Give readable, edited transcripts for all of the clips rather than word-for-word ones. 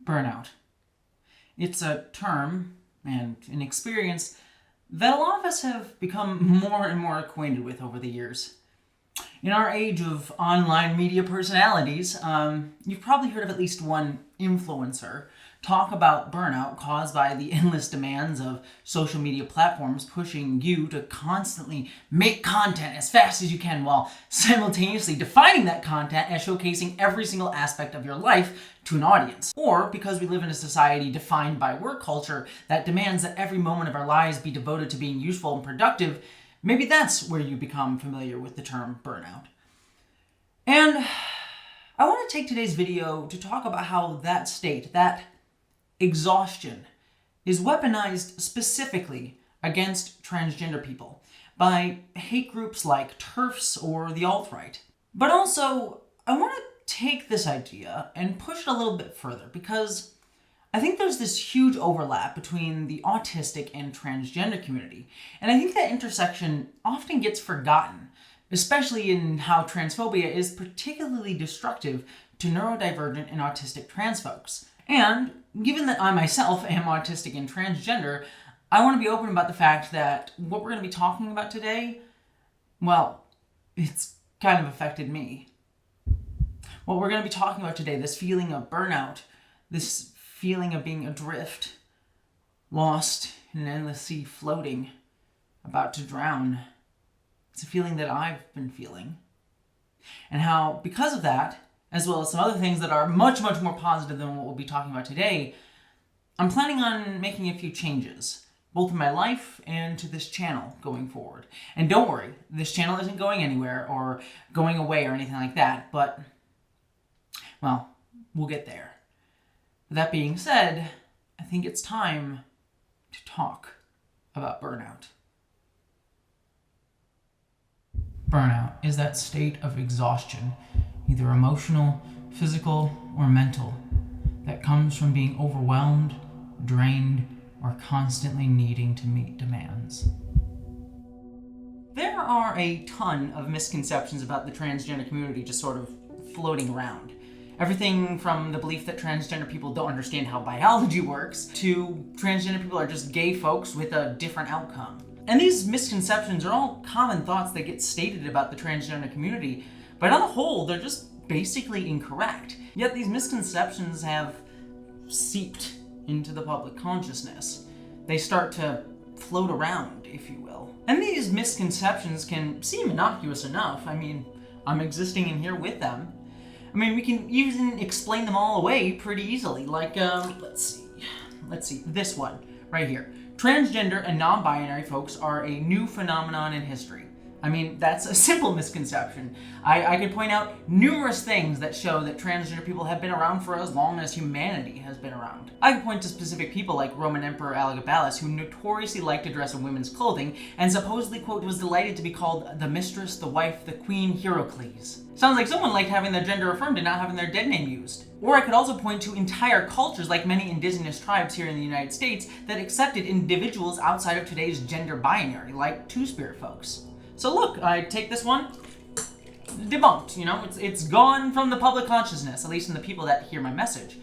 Burnout. It's a term and an experience that a lot of us have become more and more acquainted with over the years. In our age of online media personalities, you've probably heard of at least one influencer talk about burnout caused by the endless demands of social media platforms pushing you to constantly make content as fast as you can while simultaneously defining that content as showcasing every single aspect of your life to an audience. Or because we live in a society defined by work culture that demands that every moment of our lives be devoted to being useful and productive, maybe that's where you become familiar with the term burnout. And I want to take today's video to talk about how that state, that exhaustion, is weaponized specifically against transgender people by hate groups like TERFs or the alt-right. But also, I want to take this idea and push it a little bit further because I think there's this huge overlap between the autistic and transgender community, and I think that intersection often gets forgotten, especially in how transphobia is particularly destructive to neurodivergent and autistic trans folks. And given that I myself am autistic and transgender, I want to be open about the fact that what we're going to be talking about today, well, it's kind of affected me. What we're going to be talking about today, this feeling of burnout, this feeling of being adrift, lost in an endless sea floating, about to drown. It's a feeling that I've been feeling. And how, because of that, as well as some other things that are much, much more positive than what we'll be talking about today, I'm planning on making a few changes, both in my life and to this channel going forward. And don't worry, this channel isn't going anywhere or going away or anything like that, but, well, we'll get there. That being said, I think it's time to talk about burnout. Burnout is that state of exhaustion, either emotional, physical, or mental, that comes from being overwhelmed, drained, or constantly needing to meet demands. There are a ton of misconceptions about the transgender community just sort of floating around. Everything from the belief that transgender people don't understand how biology works, to transgender people are just gay folks with a different outcome. And these misconceptions are all common thoughts that get stated about the transgender community, but on the whole, they're just basically incorrect. Yet these misconceptions have seeped into the public consciousness. They start to float around, if you will. And these misconceptions can seem innocuous enough. I mean, I'm existing in here with them. I mean, we can even explain them all away pretty easily. Like, let's see, this one right here. Transgender and non-binary folks are a new phenomenon in history. I mean, that's a simple misconception. I could point out numerous things that show that transgender people have been around for as long as humanity has been around. I could point to specific people like Roman Emperor Elagabalus, who notoriously liked to dress in women's clothing and supposedly, quote, was delighted to be called the mistress, the wife, the queen, Hierocles. Sounds like someone liked having their gender affirmed and not having their dead name used. Or I could also point to entire cultures like many indigenous tribes here in the United States that accepted individuals outside of today's gender binary, like Two-Spirit folks. So look, I take this one, debunked, you know, it's gone from the public consciousness, at least in the people that hear my message.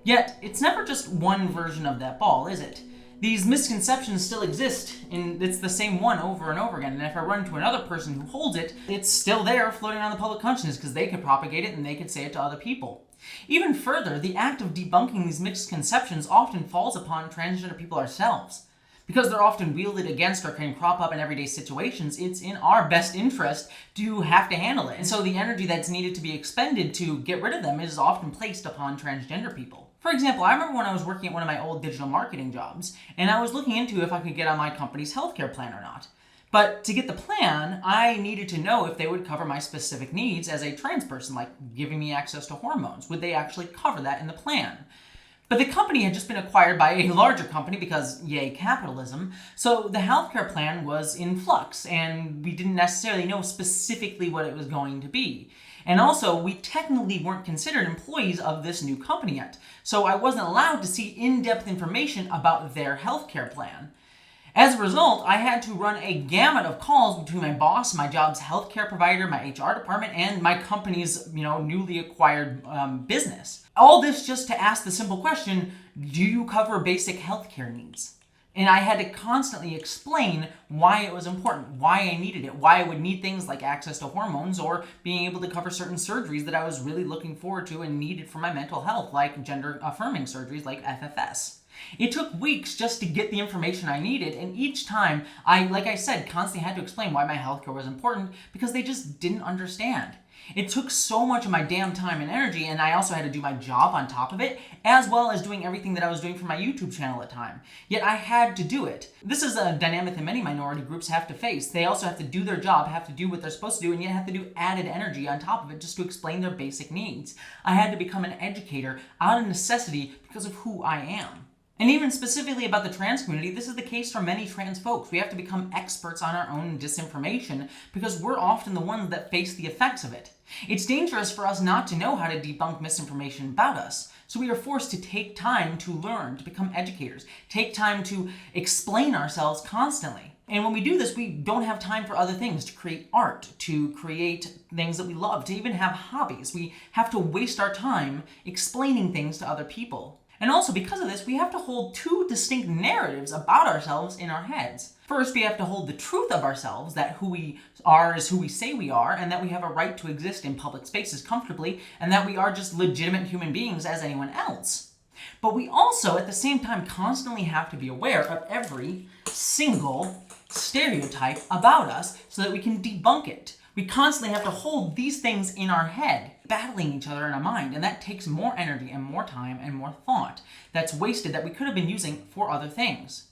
Yet, it's never just one version of that ball, is it? These misconceptions still exist, and it's the same one over and over again, and if I run into another person who holds it, it's still there floating around the public consciousness because they could propagate it and they could say it to other people. Even further, the act of debunking these misconceptions often falls upon transgender people ourselves. Because they're often wielded against or can crop up in everyday situations, it's in our best interest to have to handle it. And so the energy that's needed to be expended to get rid of them is often placed upon transgender people. For example, I remember when I was working at one of my old digital marketing jobs, and I was looking into if I could get on my company's healthcare plan or not. But to get the plan, I needed to know if they would cover my specific needs as a trans person, like giving me access to hormones. Would they actually cover that in the plan? But the company had just been acquired by a larger company because, yay, capitalism, so the healthcare plan was in flux, and we didn't necessarily know specifically what it was going to be. And also, we technically weren't considered employees of this new company yet, so I wasn't allowed to see in-depth information about their healthcare plan. As a result, I had to run a gamut of calls between my boss, my job's healthcare provider, my HR department, and my company's, newly acquired business. All this just to ask the simple question, do you cover basic healthcare needs? And I had to constantly explain why it was important, why I needed it, why I would need things like access to hormones or being able to cover certain surgeries that I was really looking forward to and needed for my mental health, like gender-affirming surgeries like FFS. It took weeks just to get the information I needed, and each time I, like I said, constantly had to explain why my healthcare was important because they just didn't understand. It took so much of my damn time and energy, and I also had to do my job on top of it, as well as doing everything that I was doing for my YouTube channel at the time. Yet I had to do it. This is a dynamic that many minority groups have to face. They also have to do their job, have to do what they're supposed to do, and yet have to do added energy on top of it just to explain their basic needs. I had to become an educator out of necessity because of who I am. And even specifically about the trans community, this is the case for many trans folks. We have to become experts on our own disinformation because we're often the ones that face the effects of it. It's dangerous for us not to know how to debunk misinformation about us. So we are forced to take time to learn, to become educators, take time to explain ourselves constantly. And when we do this, we don't have time for other things, to create art, to create things that we love, to even have hobbies. We have to waste our time explaining things to other people. And also, because of this, we have to hold two distinct narratives about ourselves in our heads. First, we have to hold the truth of ourselves, that who we are is who we say we are, and that we have a right to exist in public spaces comfortably, and that we are just legitimate human beings as anyone else. But we also, at the same time, constantly have to be aware of every single stereotype about us so that we can debunk it. We constantly have to hold these things in our head, battling each other in our mind, and that takes more energy and more time and more thought that's wasted that we could have been using for other things.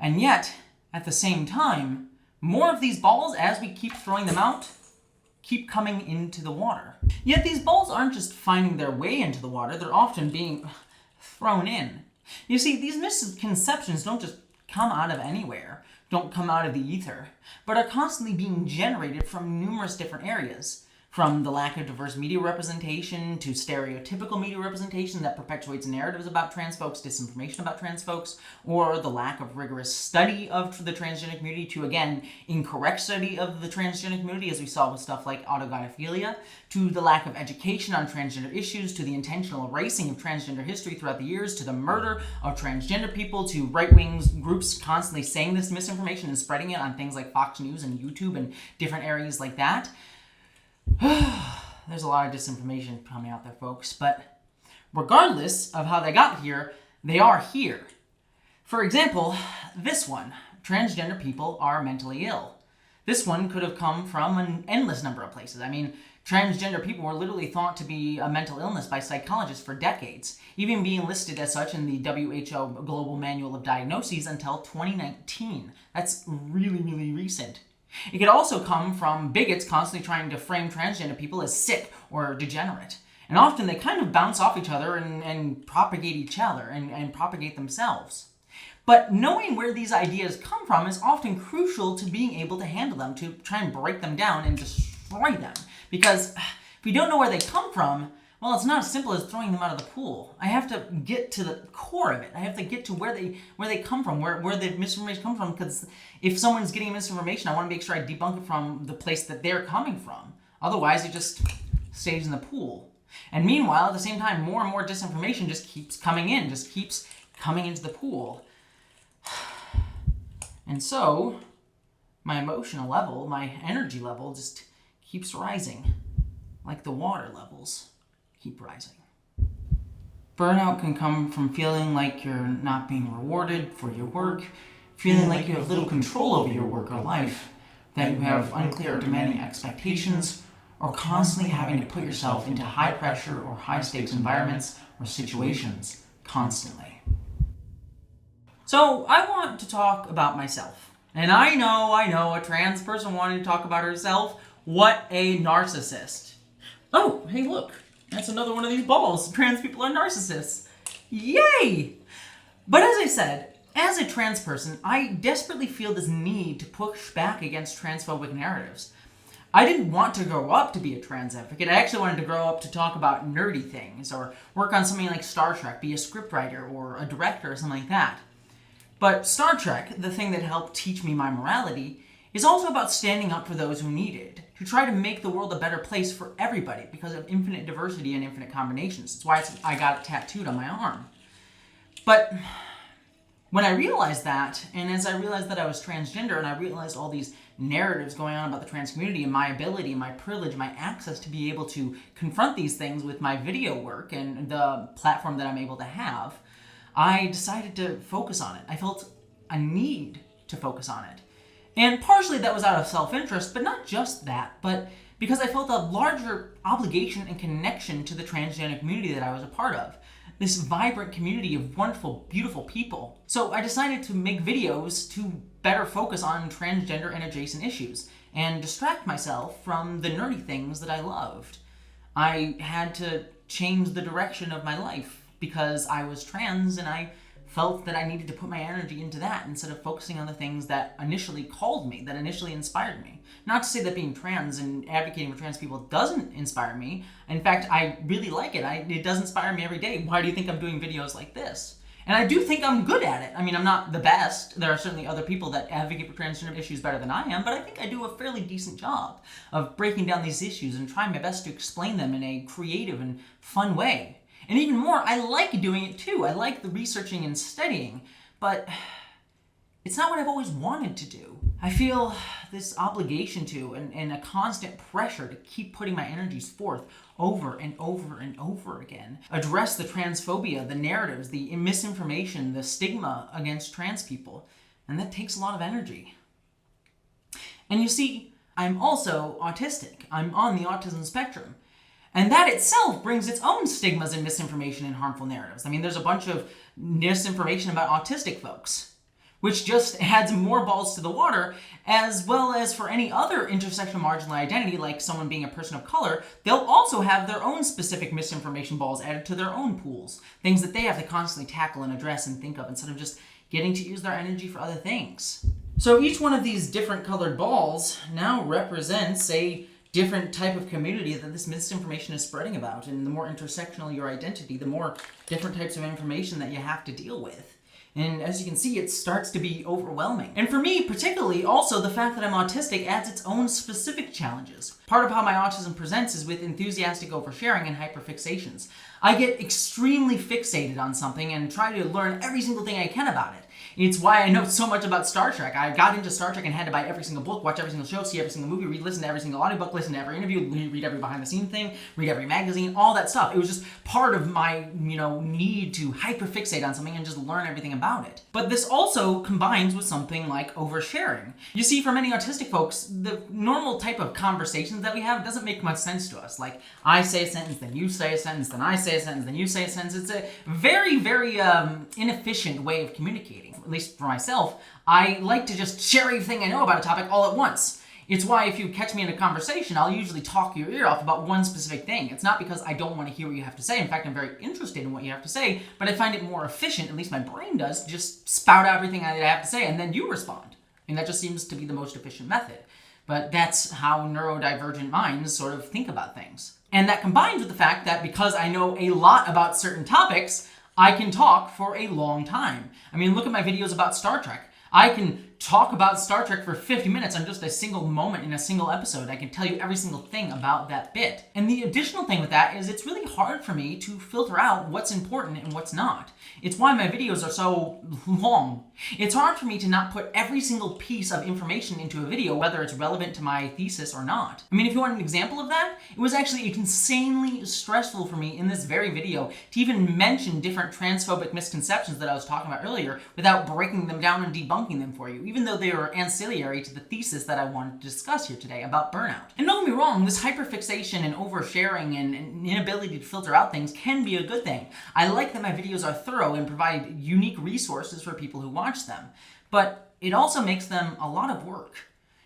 And yet, at the same time, more of these balls, as we keep throwing them out, keep coming into the water. Yet these balls aren't just finding their way into the water, they're often being thrown in. You see, these misconceptions don't just come out of anywhere, don't come out of the ether, but are constantly being generated from numerous different areas. From the lack of diverse media representation to stereotypical media representation that perpetuates narratives about trans folks, disinformation about trans folks, or the lack of rigorous study of the transgender community to, again, incorrect study of the transgender community, as we saw with stuff like autogynephilia, to the lack of education on transgender issues, to the intentional erasing of transgender history throughout the years, to the murder of transgender people, to right-wing groups constantly saying this misinformation and spreading it on things like Fox News and YouTube and different areas like that. There's a lot of disinformation coming out there, folks, but regardless of how they got here, they are here. For example, this one, transgender people are mentally ill. This one could have come from an endless number of places. I mean, transgender people were literally thought to be a mental illness by psychologists for decades, even being listed as such in the WHO Global Manual of Diagnoses until 2019. That's really, really recent. It could also come from bigots constantly trying to frame transgender people as sick or degenerate. And often they kind of bounce off each other and propagate each other and propagate themselves. But knowing where these ideas come from is often crucial to being able to handle them, to try and break them down and destroy them. Because if we don't know where they come from, well, it's not as simple as throwing them out of the pool. I have to get to the core of it. I have to get to where they come from, where the misinformation comes from, because if someone's getting misinformation, I want to make sure I debunk it from the place that they're coming from. Otherwise, it just stays in the pool. And meanwhile, at the same time, more and more disinformation just keeps coming in, just keeps coming into the pool. And so, my emotional level, my energy level just keeps rising, like the water levels keep rising. Burnout can come from feeling like you're not being rewarded for your work, feeling like you have little control over your work or life, that you have unclear or demanding expectations, or constantly having to put yourself into high pressure or high stakes environments or situations constantly. So I want to talk about myself. And I know, a trans person wanting to talk about herself. What a narcissist. Oh, hey look. That's another one of these balls. Trans people are narcissists. Yay! But as I said, as a trans person, I desperately feel this need to push back against transphobic narratives. I didn't want to grow up to be a trans advocate. I actually wanted to grow up to talk about nerdy things or work on something like Star Trek, be a scriptwriter or a director or something like that. But Star Trek, the thing that helped teach me my morality, is also about standing up for those who need it, to try to make the world a better place for everybody because of infinite diversity and infinite combinations. That's why I got it tattooed on my arm. But when I realized that, and as I realized that I was transgender, and I realized all these narratives going on about the trans community and my ability, my privilege, my access to be able to confront these things with my video work and the platform that I'm able to have, I decided to focus on it. I felt a need to focus on it. And partially that was out of self-interest, but not just that, but because I felt a larger obligation and connection to the transgender community that I was a part of. This vibrant community of wonderful, beautiful people. So I decided to make videos to better focus on transgender and adjacent issues and distract myself from the nerdy things that I loved. I had to change the direction of my life because I was trans and I felt that I needed to put my energy into that instead of focusing on the things that initially called me, that initially inspired me. Not to say that being trans and advocating for trans people doesn't inspire me. In fact, I really like it. It does inspire me every day. Why do you think I'm doing videos like this? And I do think I'm good at it. I mean, I'm not the best. There are certainly other people that advocate for transgender issues better than I am, but I think I do a fairly decent job of breaking down these issues and trying my best to explain them in a creative and fun way. And even more, I like doing it too. I like the researching and studying, but it's not what I've always wanted to do. I feel this obligation to and a constant pressure to keep putting my energies forth over and over and over again. Address the transphobia, the narratives, the misinformation, the stigma against trans people. And that takes a lot of energy. And you see, I'm also autistic. I'm on the autism spectrum. And that itself brings its own stigmas and misinformation and harmful narratives. I mean, there's a bunch of misinformation about autistic folks, which just adds more balls to the water, as well as for any other intersectional marginal identity, like someone being a person of color, they'll also have their own specific misinformation balls added to their own pools, things that they have to constantly tackle and address and think of instead of just getting to use their energy for other things. So each one of these different colored balls now represents a different type of community that this misinformation is spreading about. And the more intersectional your identity, the more different types of information that you have to deal with. And as you can see, it starts to be overwhelming. And for me, particularly, also the fact that I'm autistic adds its own specific challenges. Part of how my autism presents is with enthusiastic oversharing and hyperfixations. I get extremely fixated on something and try to learn every single thing I can about it. It's why I know so much about Star Trek. I got into Star Trek and had to buy every single book, watch every single show, see every single movie, listen to every single audiobook, listen to every interview, read every behind-the-scenes thing, read every magazine, all that stuff. It was just part of my, need to hyperfixate on something and just learn everything about it. But this also combines with something like oversharing. You see, for many autistic folks, the normal type of conversations that we have doesn't make much sense to us. Like, I say a sentence, then you say a sentence, then I say a sentence, then you say a sentence. It's a very, very inefficient way of communicating. At least for myself, I like to just share everything I know about a topic all at once. It's why if you catch me in a conversation, I'll usually talk your ear off about one specific thing. It's not because I don't want to hear what you have to say. In fact, I'm very interested in what you have to say, but I find it more efficient, at least my brain does, to just spout out everything I have to say and then you respond. And that just seems to be the most efficient method. But that's how neurodivergent minds sort of think about things. And that combines with the fact that because I know a lot about certain topics, I can talk for a long time. I mean, look at my videos about Star Trek. I can talk about Star Trek for 50 minutes on just a single moment in a single episode. I can tell you every single thing about that bit. And the additional thing with that is it's really hard for me to filter out what's important and what's not. It's why my videos are so long. It's hard for me to not put every single piece of information into a video, whether it's relevant to my thesis or not. I mean, if you want an example of that, it was actually insanely stressful for me in this very video to even mention different transphobic misconceptions that I was talking about earlier without breaking them down and debunking them for you, even though they are ancillary to the thesis that I wanted to discuss here today about burnout. And don't get me wrong, this hyperfixation and oversharing and inability to filter out things can be a good thing. I like that my videos are thorough and provide unique resources for people who watch them, but it also makes them a lot of work.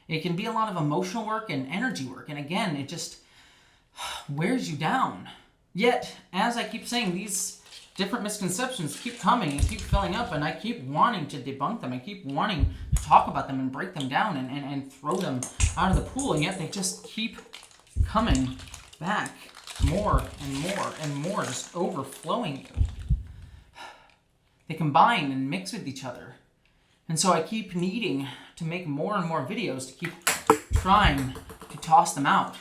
It can be a lot of emotional work and energy work, and again, it just wears you down. Yet, as I keep saying, these different misconceptions keep coming and keep filling up, and I keep wanting to debunk them. I keep wanting to talk about them and break them down and throw them out of the pool, and yet they just keep coming back more and more and more, just overflowing you. They combine and mix with each other. And so I keep needing to make more and more videos to keep trying to toss them out.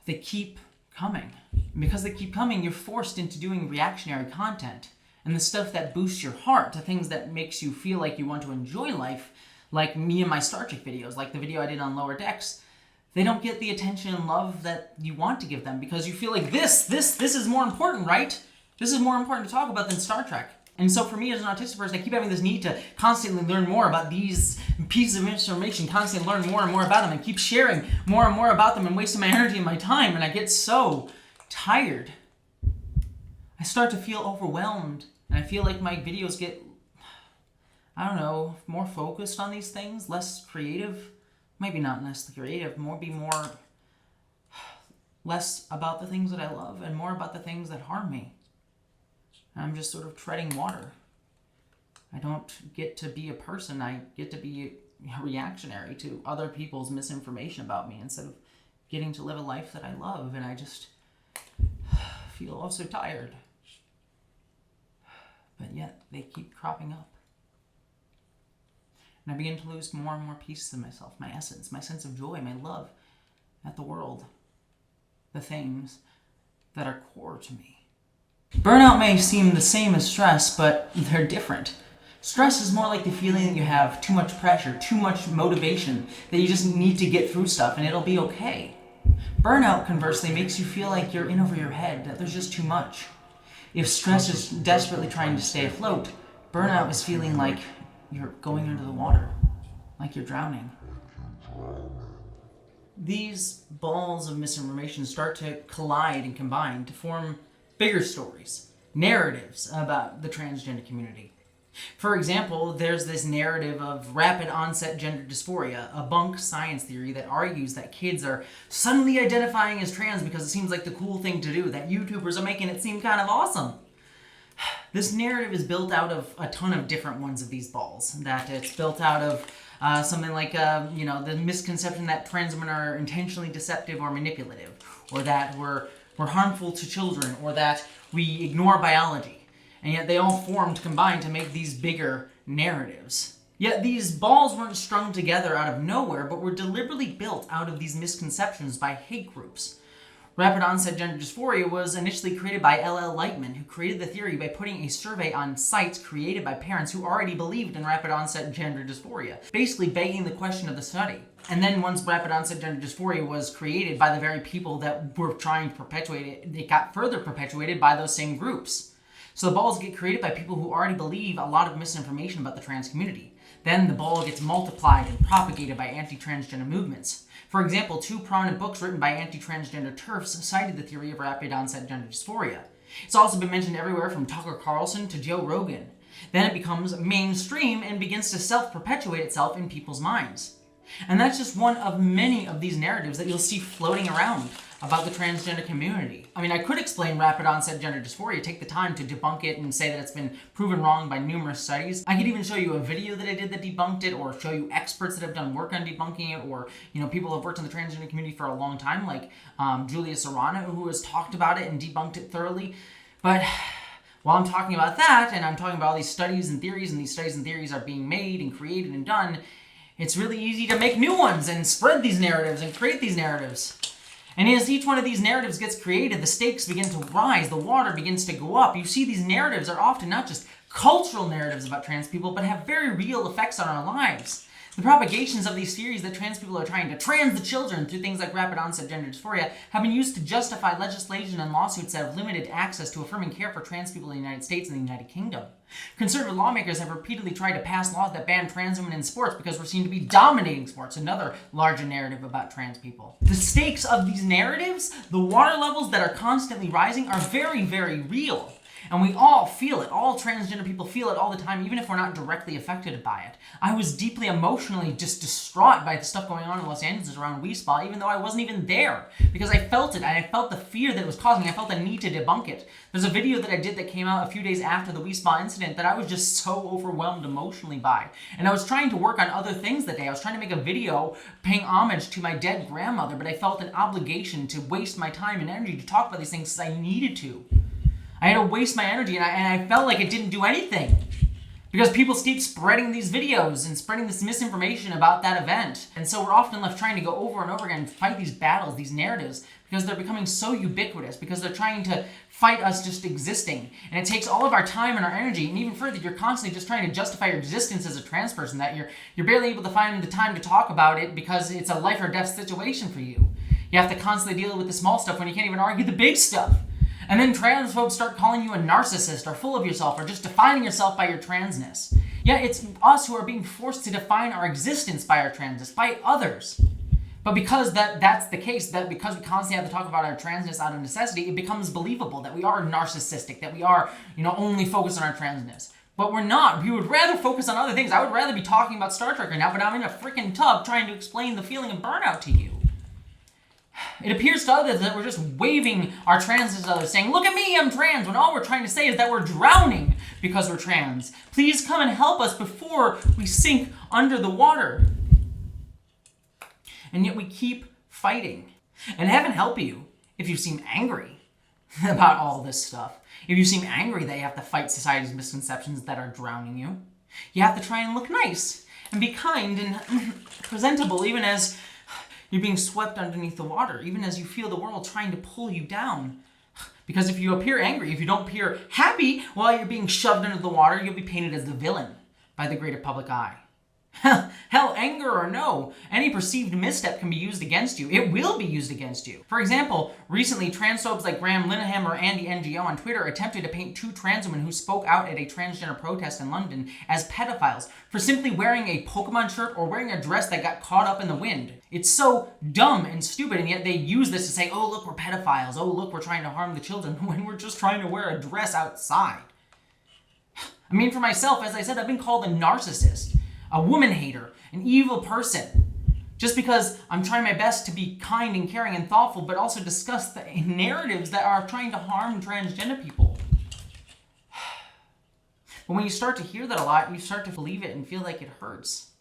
They keep coming. And because they keep coming, you're forced into doing reactionary content. And the stuff that boosts your heart, the things that makes you feel like you want to enjoy life, like me and my Star Trek videos, like the video I did on Lower Decks, they don't get the attention and love that you want to give them because you feel like this is more important, right? This is more important to talk about than Star Trek. And so for me as an autistic person, I keep having this need to constantly learn more about these pieces of information, constantly learn more and more about them, and keep sharing more and more about them and wasting my energy and my time, and I get so tired. I start to feel overwhelmed, and I feel like my videos get, I don't know, more focused on these things, less creative. Maybe not less creative, less about the things that I love and more about the things that harm me. I'm just sort of treading water. I don't get to be a person. I get to be reactionary to other people's misinformation about me instead of getting to live a life that I love. And I just feel also tired. But yet they keep cropping up. And I begin to lose more and more pieces of myself, my essence, my sense of joy, my love at the world, the things that are core to me. Burnout may seem the same as stress, but they're different. Stress is more like the feeling that you have too much pressure, too much motivation, that you just need to get through stuff and it'll be okay. Burnout, conversely, makes you feel like you're in over your head, that there's just too much. If stress is desperately trying to stay afloat, burnout is feeling like you're going under the water, like you're drowning. These balls of misinformation start to collide and combine to form bigger stories, narratives about the transgender community. For example, there's this narrative of rapid onset gender dysphoria, a bunk science theory that argues that kids are suddenly identifying as trans because it seems like the cool thing to do, that YouTubers are making it seem kind of awesome. This narrative is built out of a ton of different ones of these balls. That it's built out of something like, the misconception that trans women are intentionally deceptive or manipulative, or that we're harmful to children, or that we ignore biology. And yet they all formed combined to make these bigger narratives. Yet these balls weren't strung together out of nowhere, but were deliberately built out of these misconceptions by hate groups. Rapid onset gender dysphoria was initially created by L.L. Lightman, who created the theory by putting a survey on sites created by parents who already believed in rapid onset gender dysphoria, basically begging the question of the study. And then once rapid onset gender dysphoria was created by the very people that were trying to perpetuate it, it got further perpetuated by those same groups. So the balls get created by people who already believe a lot of misinformation about the trans community. Then the ball gets multiplied and propagated by anti-transgender movements. For example, 2 prominent books written by anti-transgender TERFs cited the theory of rapid onset gender dysphoria. It's also been mentioned everywhere from Tucker Carlson to Joe Rogan. Then it becomes mainstream and begins to self-perpetuate itself in people's minds. And that's just one of many of these narratives that you'll see floating around about the transgender community. I mean, I could explain rapid onset gender dysphoria, take the time to debunk it and say that it's been proven wrong by numerous studies. I could even show you a video that I did that debunked it, or show you experts that have done work on debunking it, or people who have worked in the transgender community for a long time, like Julia Serrano, who has talked about it and debunked it thoroughly. But while I'm talking about that, and I'm talking about all these studies and these studies and theories are being made and created and done, it's really easy to make new ones and spread these narratives and create these narratives. And as each one of these narratives gets created, the stakes begin to rise, the water begins to go up. You see, these narratives are often not just cultural narratives about trans people, but have very real effects on our lives. The propagations of these theories that trans people are trying to trans the children through things like rapid onset gender dysphoria have been used to justify legislation and lawsuits that have limited access to affirming care for trans people in the United States and the United Kingdom. Conservative lawmakers have repeatedly tried to pass laws that ban trans women in sports because we're seen to be dominating sports, another larger narrative about trans people. The stakes of these narratives, the water levels that are constantly rising, are very, very real. And we all feel it. All transgender people feel it all the time, even if we're not directly affected by it. I was deeply emotionally just distraught by the stuff going on in Los Angeles around WeSpa, even though I wasn't even there, because I felt it, and I felt the fear that it was causing. I felt the need to debunk it. There's a video that I did that came out a few days after the WeSpa incident that I was just so overwhelmed emotionally by. And I was trying to work on other things that day. I was trying to make a video paying homage to my dead grandmother, but I felt an obligation to waste my time and energy to talk about these things because I needed to. I had to waste my energy, and I felt like it didn't do anything. Because people keep spreading these videos and spreading this misinformation about that event. And so we're often left trying to go over and over again and fight these battles, these narratives, because they're becoming so ubiquitous, because they're trying to fight us just existing. And it takes all of our time and our energy, and even further, you're constantly just trying to justify your existence as a trans person, that you're barely able to find the time to talk about it because it's a life or death situation for you. You have to constantly deal with the small stuff when you can't even argue the big stuff. And then transphobes start calling you a narcissist or full of yourself or just defining yourself by your transness. Yeah, it's us who are being forced to define our existence by our transness, by others. But because that's the case, that because we constantly have to talk about our transness out of necessity, it becomes believable that we are narcissistic, that we are, only focused on our transness. But we're not. We would rather focus on other things. I would rather be talking about Star Trek right now, but I'm in a freaking tub trying to explain the feeling of burnout to you. It appears to others that we're just waving our transness to others, saying, look at me, I'm trans, when all we're trying to say is that we're drowning because we're trans. Please come and help us before we sink under the water. And yet we keep fighting. And heaven help you if you seem angry about all this stuff. If you seem angry that you have to fight society's misconceptions that are drowning you. You have to try and look nice and be kind and presentable, even as you're being swept underneath the water, even as you feel the world trying to pull you down. Because if you appear angry, if you don't appear happy while you're being shoved under the water, you'll be painted as the villain by the greater public eye. Hell, anger or no, any perceived misstep can be used against you. It will be used against you. For example, recently, transphobes like Graham Linehan or Andy NGO on Twitter attempted to paint two trans women who spoke out at a transgender protest in London as pedophiles for simply wearing a Pokemon shirt or wearing a dress that got caught up in the wind. It's so dumb and stupid, and yet they use this to say, oh, look, we're pedophiles. Oh, look, we're trying to harm the children, when we're just trying to wear a dress outside. I mean, for myself, as I said, I've been called a narcissist, a woman hater, an evil person, just because I'm trying my best to be kind and caring and thoughtful, but also discuss the narratives that are trying to harm transgender people. But when you start to hear that a lot, you start to believe it and feel like it hurts.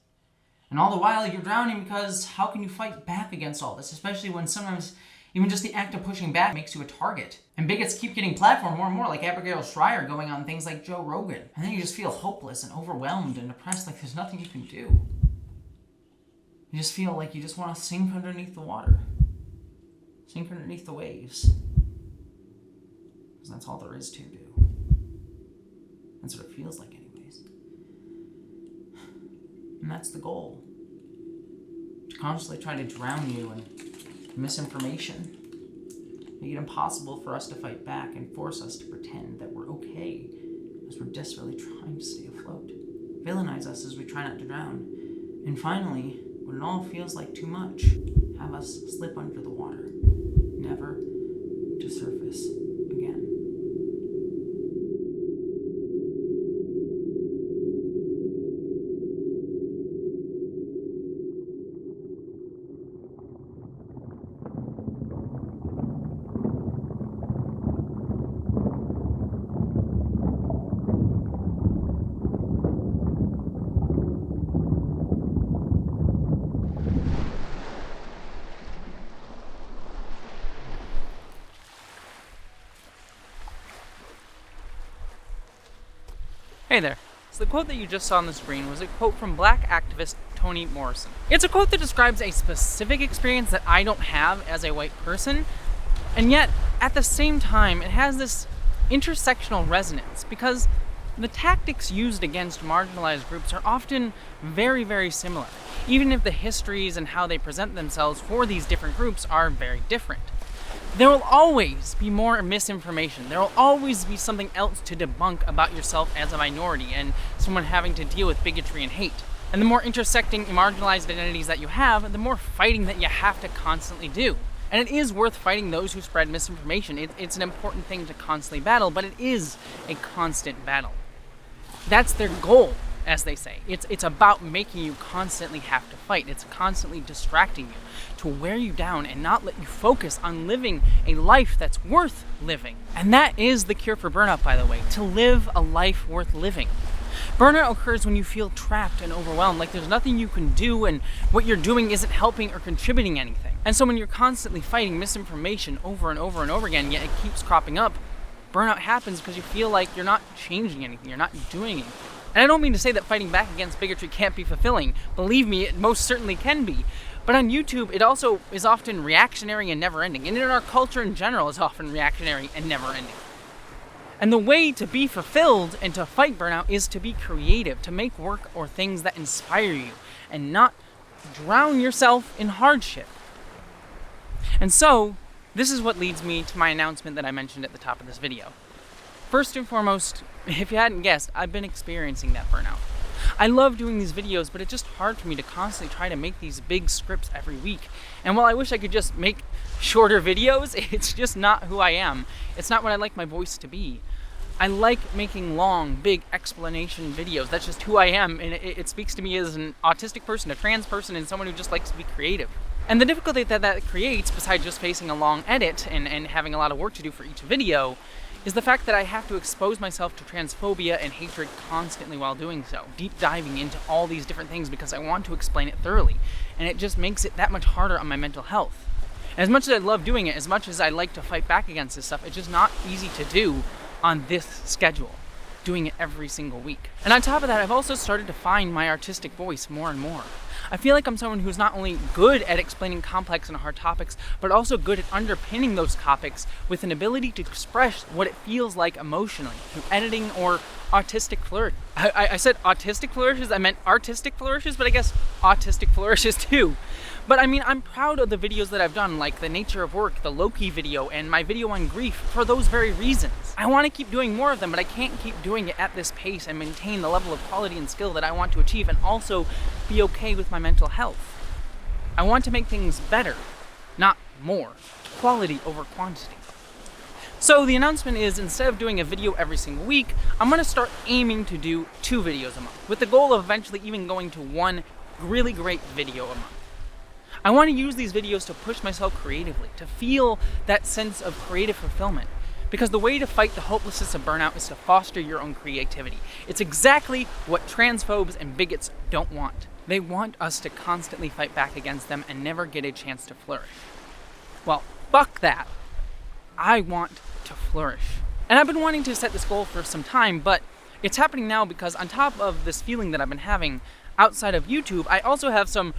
And all the while, you're drowning because how can you fight back against all this, especially when sometimes even just the act of pushing back makes you a target. And bigots keep getting platformed more and more, like Abigail Schreier going on things like Joe Rogan. And then you just feel hopeless and overwhelmed and depressed, like there's nothing you can do. You just feel like you just want to sink underneath the water. Sink underneath the waves. Because that's all there is to do. That's what it feels like anyways. And that's the goal. To constantly try to drown you in misinformation. Make it impossible for us to fight back and force us to pretend that we're okay as we're desperately trying to stay afloat. Villainize us as we try not to drown. And finally, when it all feels like too much, have us slip under the water, never to surface again. Hey there. So the quote that you just saw on the screen was a quote from Black activist Toni Morrison. It's a quote that describes a specific experience that I don't have as a white person, and yet at the same time it has this intersectional resonance because the tactics used against marginalized groups are often very, very similar, even if the histories and how they present themselves for these different groups are very different. There will always be more misinformation. There will always be something else to debunk about yourself as a minority and someone having to deal with bigotry and hate. And the more intersecting marginalized identities that you have, the more fighting that you have to constantly do. And it is worth fighting those who spread misinformation. It's an important thing to constantly battle, but it is a constant battle. That's their goal, as they say. It's about making you constantly have to fight. It's constantly distracting you to wear you down and not let you focus on living a life that's worth living. And that is the cure for burnout, by the way, to live a life worth living. Burnout occurs when you feel trapped and overwhelmed, like there's nothing you can do and what you're doing isn't helping or contributing anything. And so when you're constantly fighting misinformation over and over and over again, yet it keeps cropping up, burnout happens because you feel like you're not changing anything, you're not doing anything. And I don't mean to say that fighting back against bigotry can't be fulfilling. Believe me, it most certainly can be. But on YouTube, it also is often reactionary and never-ending. And in our culture in general, it's often reactionary and never-ending. And the way to be fulfilled and to fight burnout is to be creative, to make work or things that inspire you, and not drown yourself in hardship. And so, this is what leads me to my announcement that I mentioned at the top of this video. First and foremost, if you hadn't guessed, I've been experiencing that burnout. I love doing these videos, but it's just hard for me to constantly try to make these big scripts every week. And while I wish I could just make shorter videos, it's just not who I am. It's not what I like my voice to be. I like making long, big explanation videos. That's just who I am, and it speaks to me as an autistic person, a trans person, and someone who just likes to be creative. And the difficulty that creates, besides just facing a long edit and having a lot of work to do for each video, is the fact that I have to expose myself to transphobia and hatred constantly while doing so, deep diving into all these different things because I want to explain it thoroughly, and it just makes it that much harder on my mental health. And as much as I love doing it, as much as I like to fight back against this stuff, it's just not easy to do on this schedule, doing it every single week. And on top of that, I've also started to find my artistic voice more and more. I feel like I'm someone who's not only good at explaining complex and hard topics, but also good at underpinning those topics with an ability to express what it feels like emotionally through editing or autistic flourish. I said autistic flourishes, I meant artistic flourishes, but I guess autistic flourishes too. But I mean, I'm proud of the videos that I've done, like the nature of work, the Loki video, and my video on grief for those very reasons. I want to keep doing more of them, but I can't keep doing it at this pace and maintain the level of quality and skill that I want to achieve and also be okay with my mental health. I want to make things better, not more. Quality over quantity. So the announcement is, instead of doing a video every single week, I'm going to start aiming to do 2 videos a month, with the goal of eventually even going to 1 really great video a month. I want to use these videos to push myself creatively, to feel that sense of creative fulfillment. Because the way to fight the hopelessness of burnout is to foster your own creativity. It's exactly what transphobes and bigots don't want. They want us to constantly fight back against them and never get a chance to flourish. Well, fuck that. I want to flourish. And I've been wanting to set this goal for some time, but it's happening now because on top of this feeling that I've been having outside of YouTube, I also have some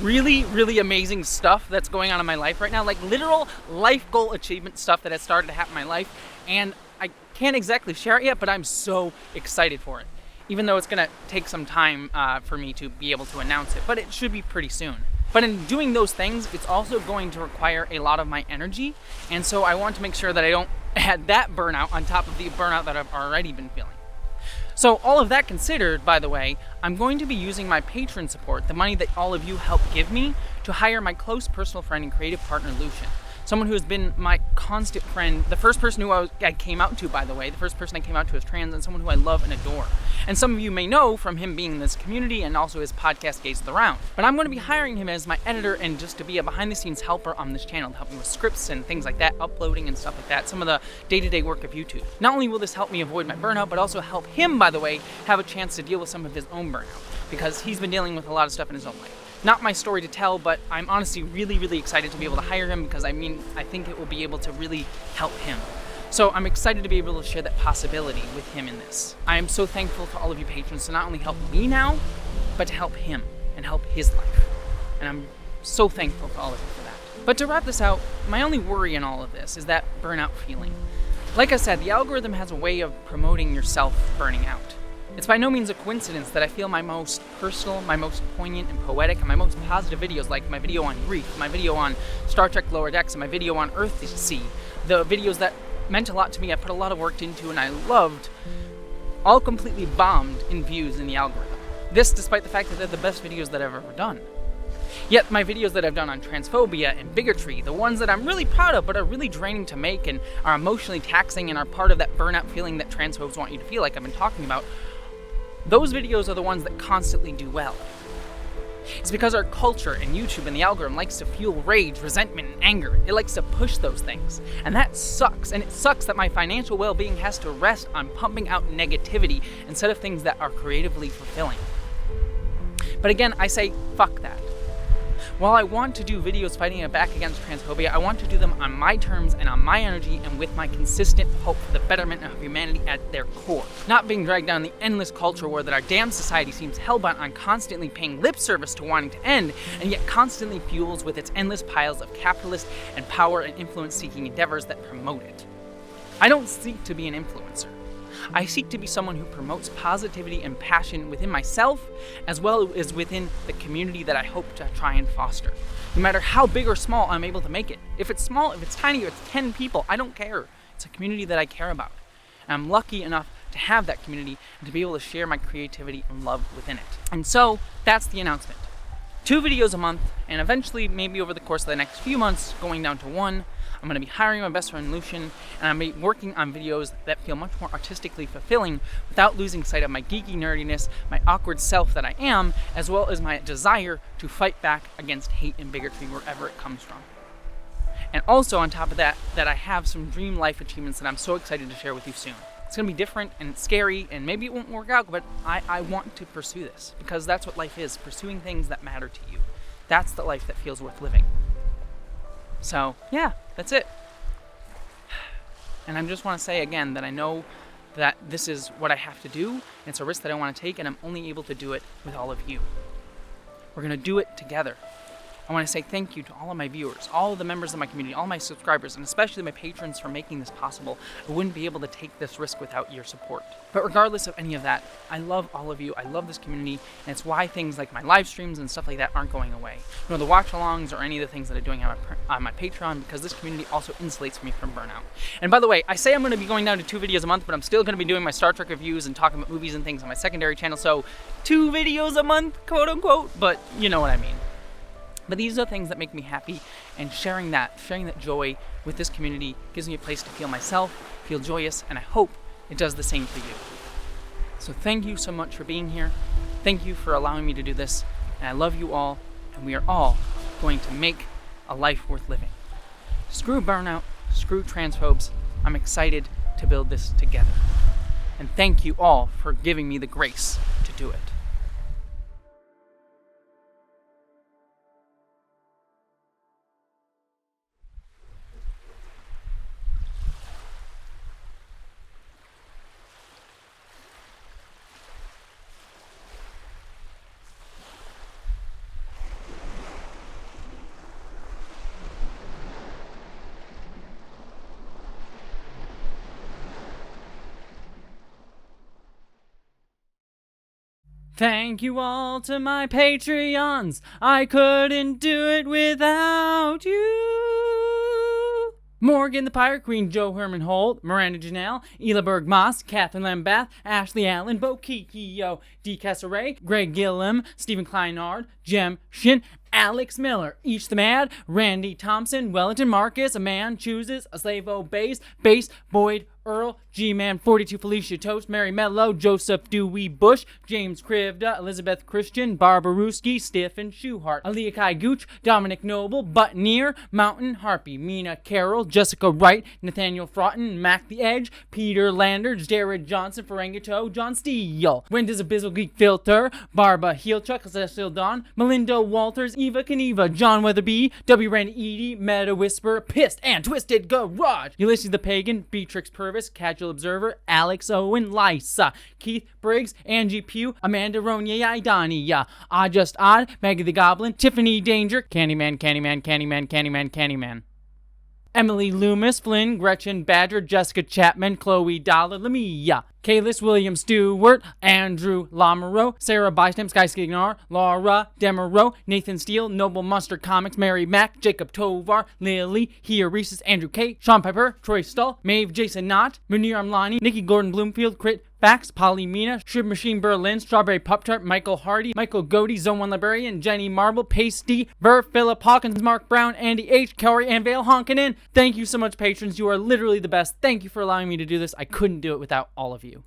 really, really amazing stuff that's going on in my life right now, like literal life goal achievement stuff that has started to happen in my life, and I can't exactly share it yet, but I'm so excited for it, even though it's gonna take some time for me to be able to announce it, but it should be pretty soon. But in doing those things, it's also going to require a lot of my energy, and so I want to make sure that I don't add that burnout on top of the burnout that I've already been feeling. So all of that considered, by the way, I'm going to be using my patron support, the money that all of you help give me, to hire my close personal friend and creative partner, Lucian. Someone who has been my constant friend, the first person who I came out to, by the way, the first person I came out to as trans, and someone who I love and adore. And some of you may know from him being in this community and also his podcast, Gaze the Round. But I'm going to be hiring him as my editor and just to be a behind-the-scenes helper on this channel, to help me with scripts and things like that, uploading and stuff like that, some of the day-to-day work of YouTube. Not only will this help me avoid my burnout, but also help him, by the way, have a chance to deal with some of his own burnout, because he's been dealing with a lot of stuff in his own life. Not my story to tell, but I'm honestly really, really excited to be able to hire him because I think it will be able to really help him. So I'm excited to be able to share that possibility with him in this. I am so thankful to all of you patrons to not only help me now, but to help him and help his life. And I'm so thankful to all of you for that. But to wrap this out, my only worry in all of this is that burnout feeling. Like I said, the algorithm has a way of promoting yourself burning out. It's by no means a coincidence that I feel my most personal, my most poignant and poetic, and my most positive videos, like my video on grief, my video on Star Trek Lower Decks, and my video on Earthsea, the videos that meant a lot to me, I put a lot of work into, and I loved, all completely bombed in views in the algorithm. This despite the fact that they're the best videos that I've ever done. Yet my videos that I've done on transphobia and bigotry, the ones that I'm really proud of but are really draining to make and are emotionally taxing and are part of that burnout feeling that transphobes want you to feel like I've been talking about, those videos are the ones that constantly do well. It's because our culture and YouTube and the algorithm likes to fuel rage, resentment, and anger. It likes to push those things. And that sucks. And it sucks that my financial well-being has to rest on pumping out negativity instead of things that are creatively fulfilling. But again, I say, fuck that. While I want to do videos fighting back against transphobia, I want to do them on my terms and on my energy and with my consistent hope for the betterment of humanity at their core. Not being dragged down the endless culture war that our damn society seems hellbent on constantly paying lip service to wanting to end, and yet constantly fuels with its endless piles of capitalist and power and influence-seeking endeavors that promote it. I don't seek to be an influencer. I seek to be someone who promotes positivity and passion within myself, as well as within the community that I hope to try and foster. No matter how big or small I'm able to make it. If it's small, if it's tiny, if it's 10 people, I don't care. It's a community that I care about. And I'm lucky enough to have that community and to be able to share my creativity and love within it. And so, that's the announcement. 2 videos a month, and eventually, maybe over the course of the next few months, going down to 1. I'm going to be hiring my best friend Lucian, and I'm going to be working on videos that feel much more artistically fulfilling without losing sight of my geeky nerdiness, my awkward self that I am, as well as my desire to fight back against hate and bigotry wherever it comes from. And also on top of that, I have some dream life achievements that I'm so excited to share with you soon. It's going to be different and scary, and maybe it won't work out, but I want to pursue this, because that's what life is, pursuing things that matter to you. That's the life that feels worth living. So, yeah, that's it. And I just want to say again that I know that this is what I have to do, and it's a risk that I want to take, and I'm only able to do it with all of you. We're going to do it together. I want to say thank you to all of my viewers, all of the members of my community, all my subscribers, and especially my patrons for making this possible. I wouldn't be able to take this risk without your support. But regardless of any of that, I love all of you. I love this community, and it's why things like my live streams and stuff like that aren't going away. Nor the watch-alongs or any of the things that I'm doing on my Patreon, because this community also insulates me from burnout. And by the way, I say I'm going to be going down to 2 videos a month, but I'm still going to be doing my Star Trek reviews and talking about movies and things on my secondary channel, so 2 videos a month, quote-unquote, but you know what I mean. But these are things that make me happy, and sharing that joy with this community gives me a place to feel myself, feel joyous, and I hope it does the same for you. So thank you so much for being here. Thank you for allowing me to do this, and I love you all, and we are all going to make a life worth living. Screw burnout, screw transphobes. I'm excited to build this together. And thank you all for giving me the grace to do it. Thank you all to my Patreons. I couldn't do it without you. Morgan the Pirate Queen, Joe Herman Holt, Miranda Janelle, Ela Berg Moss, Catherine Lambath, Ashley Allen, Bo Kikio, D. Cassaray, Greg Gillum, Stephen Kleinard, Jem Shin, Alex Miller, Each the Mad, Randy Thompson, Wellington Marcus, A Man Chooses, A Slave Obeys, Bass, Boyd, Earl, G-Man 42, Felicia Toast, Mary Mello, Joseph Dewey Bush, James Krivda, Elizabeth Christian, Barbaruski, Stephen Schuhart, Aaliyah Kai Gooch, Dominic Noble, Buttoneer, Mountain Harpy, Mina Carroll, Jessica Wright, Nathaniel Fraughton, Mac the Edge, Peter Lander, Jared Johnson, Ferengato, John Steele, When Does a Bizzle Geek Filter, Barba Heelchuck, Cecil Dawn, Melinda Walters, Eva Kaniva, John Weatherby, W. Randy Edie, Meta Whisper, Pissed and Twisted Garage, Ulysses the Pagan, Beatrix Purvis, Casual Observer, Alex Owen, Lysa, Keith Briggs, Angie Pugh, Amanda Ronier, Idania, Odd Just Odd, Maggie the Goblin, Tiffany Danger, Candyman, Emily Loomis, Flynn, Gretchen Badger, Jessica Chapman, Chloe Dollar, Lamia, Kalis William Stewart, Andrew Lamoureux, Sarah Bystam, Sky Skignar, Laura Demereau, Nathan Steele, Noble Monster Comics, Mary Mack, Jacob Tovar, Lily, Hia Reeses, Andrew K, Sean Piper, Troy Stull, Maeve Jason Knott, Munir Amlani, Nikki Gordon Bloomfield, Crit Fax, Polly Mina, Shrib Machine Berlin, Strawberry Pup Tart, Michael Hardy, Michael Godey, Zone 1 Librarian, Jenny Marble, Pasty, Ver, Philip Hawkins, Mark Brown, Andy H, Corey, and Vale Honkin. Thank you so much, patrons. You are literally the best. Thank you for allowing me to do this. I couldn't do it without all of you.